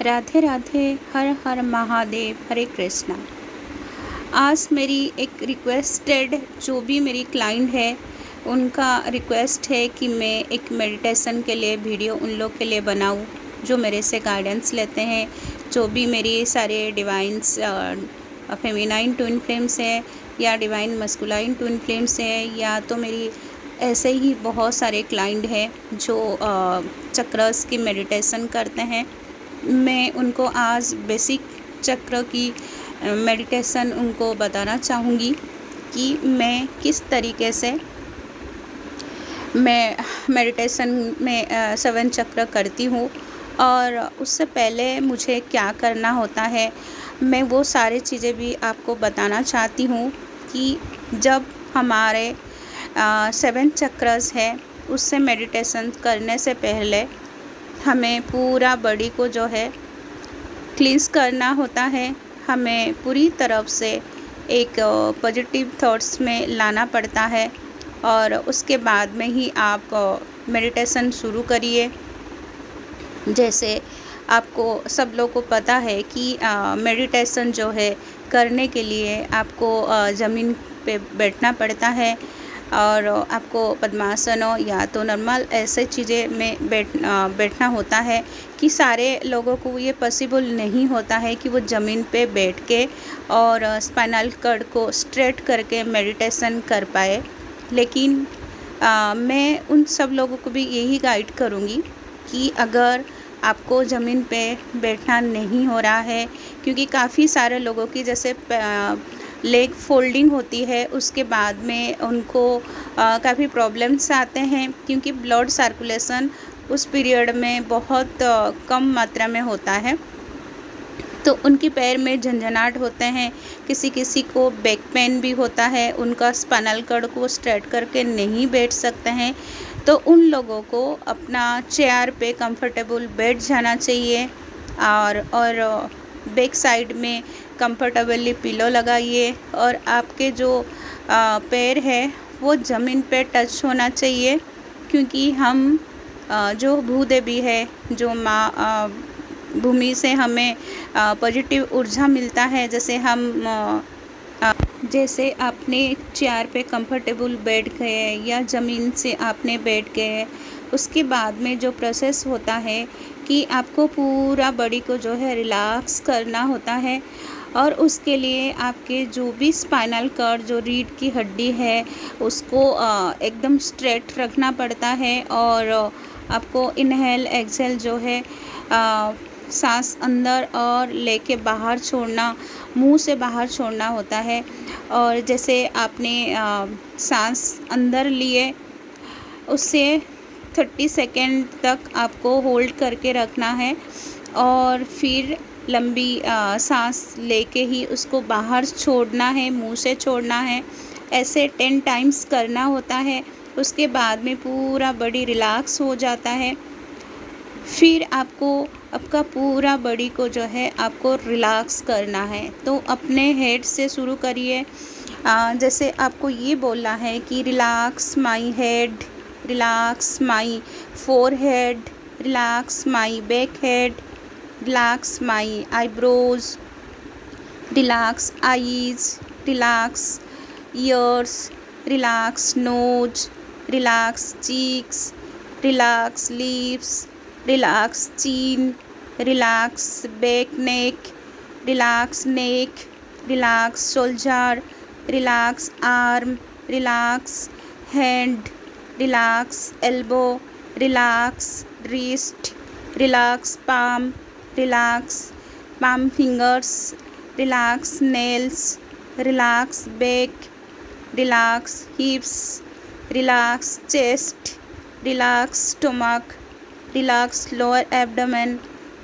राधे राधे, हर हर महादेव, हरे कृष्णा। आज मेरी एक रिक्वेस्टेड जो भी मेरी क्लाइंट है उनका रिक्वेस्ट है कि मैं एक मेडिटेशन के लिए वीडियो उन लोग के लिए बनाऊं जो मेरे से गाइडेंस लेते हैं। जो भी मेरी सारे डिवाइंस फेमिनाइन ट्विन फ्लेम्स है या डिवाइन मस्कुलाइन ट्विन फ्लेम्स है, या तो मेरी ऐसे ही बहुत सारे क्लाइंट हैं जो चक्रस की मेडिटेशन करते हैं। मैं उनको आज बेसिक चक्र की मेडिटेशन उनको बताना चाहूँगी कि मैं किस तरीके से मैं मेडिटेशन में 7 चक्र करती हूँ और उससे पहले मुझे क्या करना होता है। मैं वो सारी चीज़ें भी आपको बताना चाहती हूँ कि जब हमारे 7 चक्रस है उससे मेडिटेशन करने से पहले हमें पूरा बॉडी को जो है क्लींस करना होता है। हमें पूरी तरफ से एक पॉजिटिव थॉट्स में लाना पड़ता है और उसके बाद में ही आप मेडिटेशन शुरू करिए। जैसे आपको सब लोगों को पता है कि मेडिटेशन जो है करने के लिए आपको ज़मीन पे बैठना पड़ता है और आपको पद्मासन या तो नॉर्मल ऐसे चीज़ें में बैठना होता है कि सारे लोगों को ये पॉसिबल नहीं होता है कि वो ज़मीन पे बैठ के और स्पाइनल कॉर्ड को स्ट्रेट करके मेडिटेशन कर पाए। लेकिन मैं उन सब लोगों को भी यही गाइड करूँगी कि अगर आपको ज़मीन पे बैठना नहीं हो रहा है, क्योंकि काफ़ी सारे लोगों की जैसे लेग फोल्डिंग होती है उसके बाद में उनको काफ़ी प्रॉब्लम्स आते हैं, क्योंकि ब्लड सर्कुलेशन उस पीरियड में बहुत कम मात्रा में होता है। तो उनकी पैर में झंझनाहट होते हैं, किसी किसी को बैक पेन भी होता है, उनका स्पाइनल कॉर्ड को स्ट्रेट करके नहीं बैठ सकते हैं। तो उन लोगों को अपना चेयर पे कंफर्टेबल बैठ जाना चाहिए और बैक साइड में कंफर्टेबली पिलो लगाइए और आपके जो पैर है वो ज़मीन पे टच होना चाहिए, क्योंकि हम जो भूदेवी है, जो माँ भूमि से हमें पॉजिटिव ऊर्जा मिलता है। जैसे आपने चेयर पे कंफर्टेबल बैठ गए या ज़मीन से आपने बैठ गए, उसके बाद में जो प्रोसेस होता है कि आपको पूरा बॉडी को जो है रिलैक्स करना होता है और उसके लिए आपके जो भी स्पाइनल कॉर्ड जो रीढ़ की हड्डी है उसको एकदम स्ट्रेट रखना पड़ता है और आपको इनहेल एक्सहेल जो है सांस अंदर और लेके बाहर छोड़ना, मुंह से बाहर छोड़ना होता है। और जैसे आपने सांस अंदर लिए उससे 30 सेकेंड तक आपको होल्ड करके रखना है और फिर लंबी सांस लेके ही उसको बाहर छोड़ना है, मुंह से छोड़ना है। ऐसे 10 टाइम्स करना होता है। उसके बाद में पूरा बॉडी रिलैक्स हो जाता है। फिर आपको आपका पूरा बॉडी को जो है आपको रिलैक्स करना है। तो अपने हेड से शुरू करिए। जैसे आपको ये बोलना है कि relax my head, relax my forehead, relax my back head, relax my eyebrows, relax eyes, relax ears, relax nose, relax cheeks, relax lips, relax chin, relax back neck, relax neck, relax shoulder, relax arm, relax hand, relax elbow, relax wrist, relax palm, relax palm fingers, relax nails, relax back, relax hips, relax chest, relax stomach, relax lower abdomen,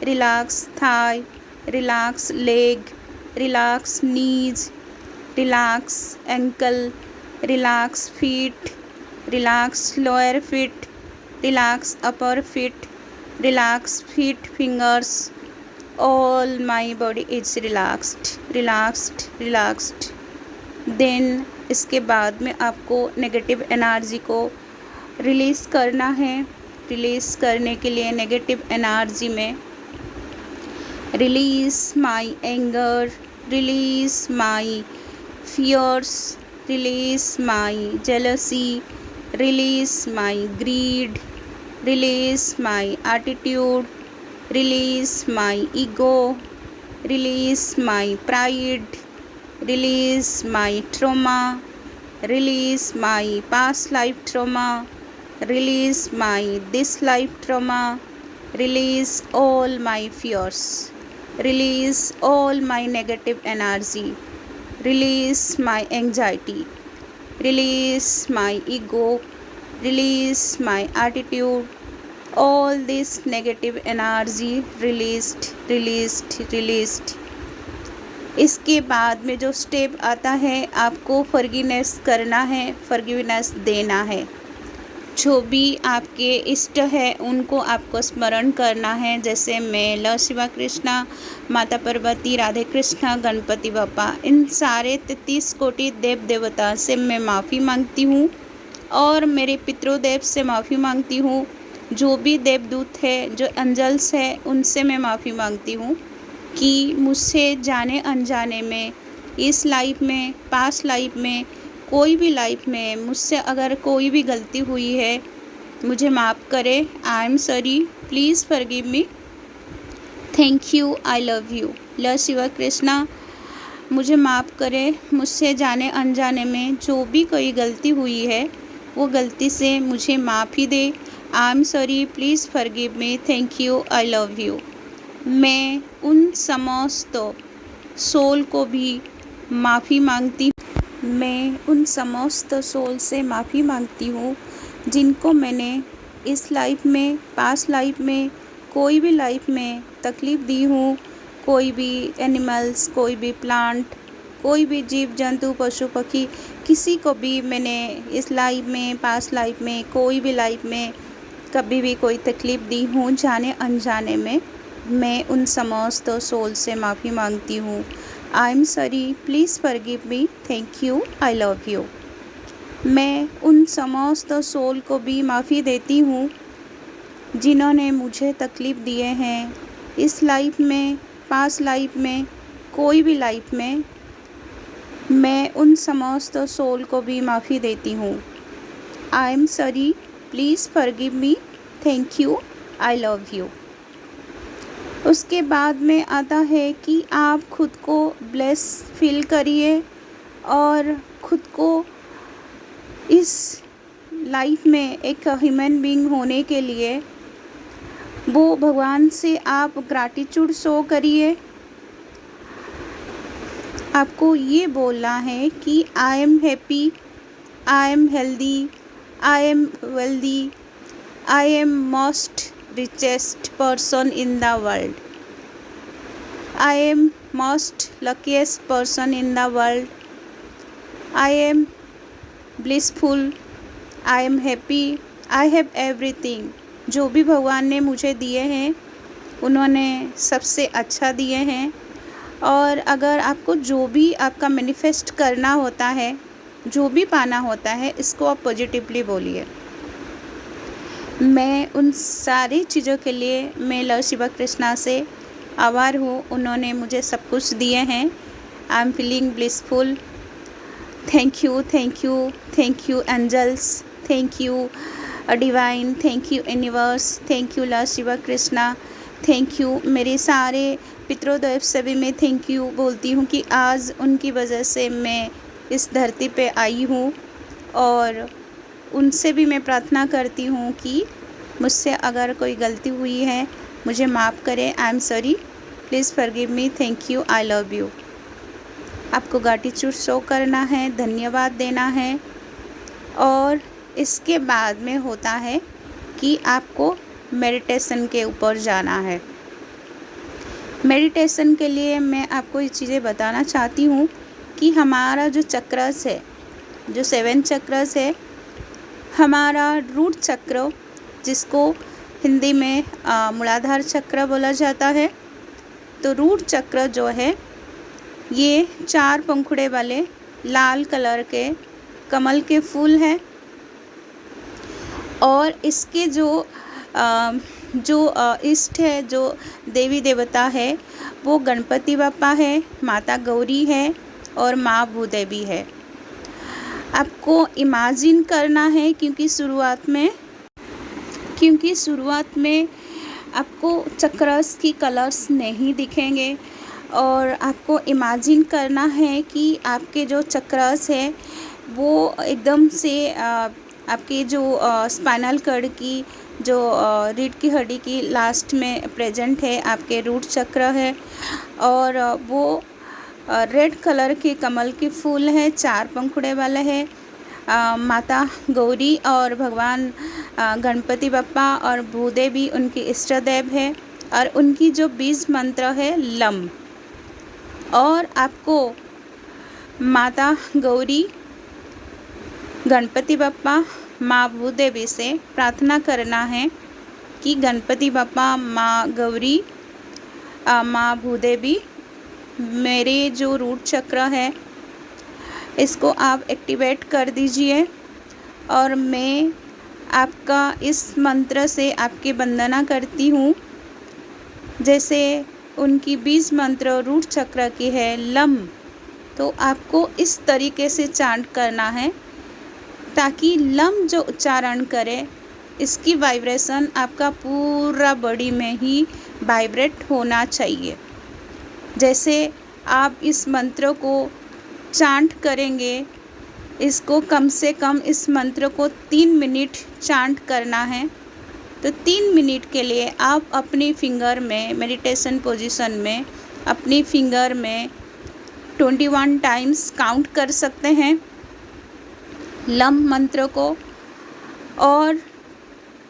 relax thigh, relax leg, relax knees, relax ankle, relax feet, relax lower feet, relax upper feet, relax feet fingers. All my body is relaxed, relaxed, relaxed. Then इसके बाद में आपको negative energy को release करना है। Release करने के लिए नेगेटिव एनर्जी में release my anger, release my fears, release my jealousy, release my greed, release my attitude, release my ego, release my pride, release my trauma, release my past life trauma, release my this life trauma, release all my fears, release all my negative energy, release my anxiety, release my ego, release my attitude, all this negative energy released. इसके बाद में जो step आता है, आपको forgiveness करना है, forgiveness देना है। जो भी आपके इष्ट है उनको आपको स्मरण करना है, जैसे मैं लॉर्ड शिवा कृष्णा, माता पार्वती, राधे कृष्णा, गणपति बप्पा, इन सारे 33 कोटि देव देवता से मैं माफ़ी मांगती हूँ और मेरे पितृदेव से माफ़ी मांगती हूँ। जो भी देवदूत है, जो एंजल्स है, उनसे मैं माफ़ी मांगती हूँ कि मुझसे जाने अनजाने में, इस लाइफ में, पास्ट लाइफ में, कोई भी लाइफ में मुझसे अगर कोई भी गलती हुई है, मुझे माफ़ करें। आई am sorry, please forgive me, thank you, I love you. Lord Shiva Krishna, मुझे माफ़ करें, मुझसे जाने अनजाने में जो भी कोई गलती हुई है, वो गलती से मुझे माफ़ी दे। I am sorry, please forgive me, thank you, I love you. मैं उन समस्त सोल को भी माफ़ी मांगती मैं उन समस्त सोल से माफ़ी मांगती हूँ जिनको मैंने इस लाइफ में, पास्ट लाइफ में, कोई भी लाइफ में तकलीफ़ दी हूँ। कोई भी एनिमल्स, कोई भी प्लांट, कोई भी जीव जंतु, पशु पक्षी, किसी को भी मैंने इस लाइफ में, पास्ट लाइफ में, कोई भी लाइफ में कभी भी कोई तकलीफ़ दी हूँ जाने अनजाने में, मैं उन समस्त सोल से माफ़ी मांगती हूँ। आई am sorry, please forgive me, thank you, I love you. मैं उन समस्त सोल को भी माफ़ी देती हूँ जिन्होंने मुझे तकलीफ़ दिए हैं इस लाइफ में, पास्ट लाइफ में, कोई भी लाइफ में। मैं उन समस्त सोल को भी माफ़ी देती हूँ। आई am sorry, please forgive me, thank you, I love you. उसके बाद में आता है कि आप खुद को ब्लेस फील करिए और खुद को इस लाइफ में एक ह्यूमन बीइंग होने के लिए वो भगवान से आप ग्रैटिट्यूड शो करिए। आपको ये बोलना है कि I am happy, I am healthy, I am wealthy, I am most richest person in the world. I am most luckiest person in the world. I am blissful. I am happy. I have everything. जो भी भगवान ने मुझे दिए हैं उन्होंने सबसे अच्छा दिए हैं। और अगर आपको जो भी आपका मैनिफेस्ट करना होता है, जो भी पाना होता है, इसको आप पॉजिटिवली बोलिए। मैं उन सारी चीज़ों के लिए मैं लॉर्ड शिवा कृष्णा से आभार हूँ, उन्होंने मुझे सब कुछ दिए हैं। I am feeling blissful. Thank you, thank you, thank you angels, thank you divine, thank you universe, thank you lord Shiva Krishna, thank you. मेरे सारे पितृदेव से भी मैं थैंक यू बोलती हूँ कि आज उनकी वजह से मैं इस धरती पे आई हूँ और उनसे भी मैं प्रार्थना करती हूँ कि मुझसे अगर कोई गलती हुई है मुझे माफ़ करें। आई am sorry, please forgive me, thank you, I love you. आपको ग्रैटिट्यूड शो करना है, धन्यवाद देना है। और इसके बाद में होता है कि आपको मेडिटेशन के ऊपर जाना है। मेडिटेशन के लिए मैं आपको ये चीज़ें बताना चाहती हूँ कि हमारा जो चक्रस है, जो 7 चक्रस है, हमारा रूट चक्र, जिसको हिंदी में मूलाधार चक्र बोला जाता है, तो रूट चक्र जो है ये 4 पंखुड़े वाले लाल कलर के कमल के फूल हैं और इसके जो जो इष्ट है, जो देवी देवता है, वो गणपति बप्पा है, माता गौरी है और माँ भूदेवी है। आपको इमेजिन करना है क्योंकि शुरुआत में आपको चक्रस की कलर्स नहीं दिखेंगे, और आपको इमेजिन करना है कि आपके जो चक्रस है वो एकदम से आपके जो स्पाइनल कॉर्ड की जो रीढ़ की हड्डी की लास्ट में प्रेजेंट है, आपके रूट चक्र है, और वो रेड कलर के कमल के फूल है, 4 पंखुड़े वाले है। माता गौरी और भगवान गणपति बप्पा और भूदेवी उनकी इष्ट देव है, और उनकी जो बीज मंत्र है लम। और आपको माता गौरी, गणपति बप्पा, माँ भूदेवी से प्रार्थना करना है कि गणपति बप्पा, माँ गौरी, माँ भूदेवी, मेरे जो रूट चक्र है इसको आप एक्टिवेट कर दीजिए, और मैं आपका इस मंत्र से आपकी वंदना करती हूँ। जैसे उनकी बीज मंत्र रूट चक्र की है लम, तो आपको इस तरीके से चांट करना है ताकि लम जो उच्चारण करे इसकी वाइब्रेशन आपका पूरा बॉडी में ही वाइब्रेट होना चाहिए। जैसे आप इस मंत्र को चांट करेंगे, इसको कम से कम इस मंत्र को 3 मिनट चांट करना है। तो 3 मिनट के लिए आप अपनी फिंगर में मेडिटेशन पोजीशन में अपनी फिंगर में 21 टाइम्स काउंट कर सकते हैं लम मंत्र को। और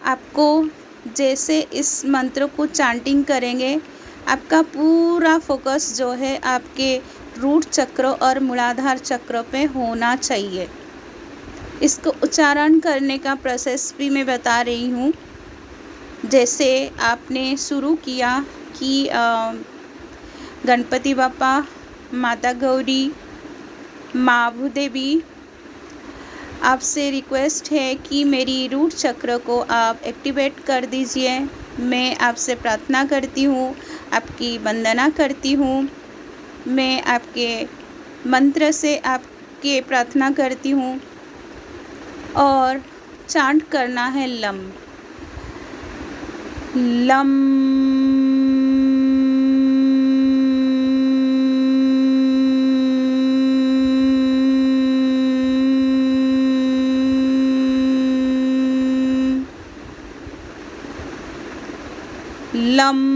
आपको जैसे इस मंत्र को चांटिंग करेंगे, आपका पूरा फोकस जो है आपके रूट चक्र और मूलाधार चक्र पे होना चाहिए। इसको उच्चारण करने का प्रोसेस भी मैं बता रही हूँ। जैसे आपने शुरू किया कि गणपति बप्पा, माता गौरी, माँ भूदेवी, आपसे रिक्वेस्ट है कि मेरी रूट चक्र को आप एक्टिवेट कर दीजिए। मैं आपसे प्रार्थना करती हूँ, आपकी वंदना करती हूँ। मैं आपके मंत्र से आपके प्रार्थना करती हूँ, और चांट करना है लम लम। लम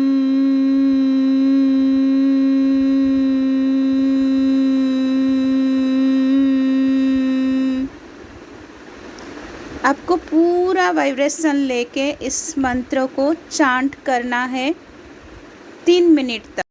आपको पूरा वाइब्रेशन लेके इस मंत्र को चांट करना है 3 मिनट तक।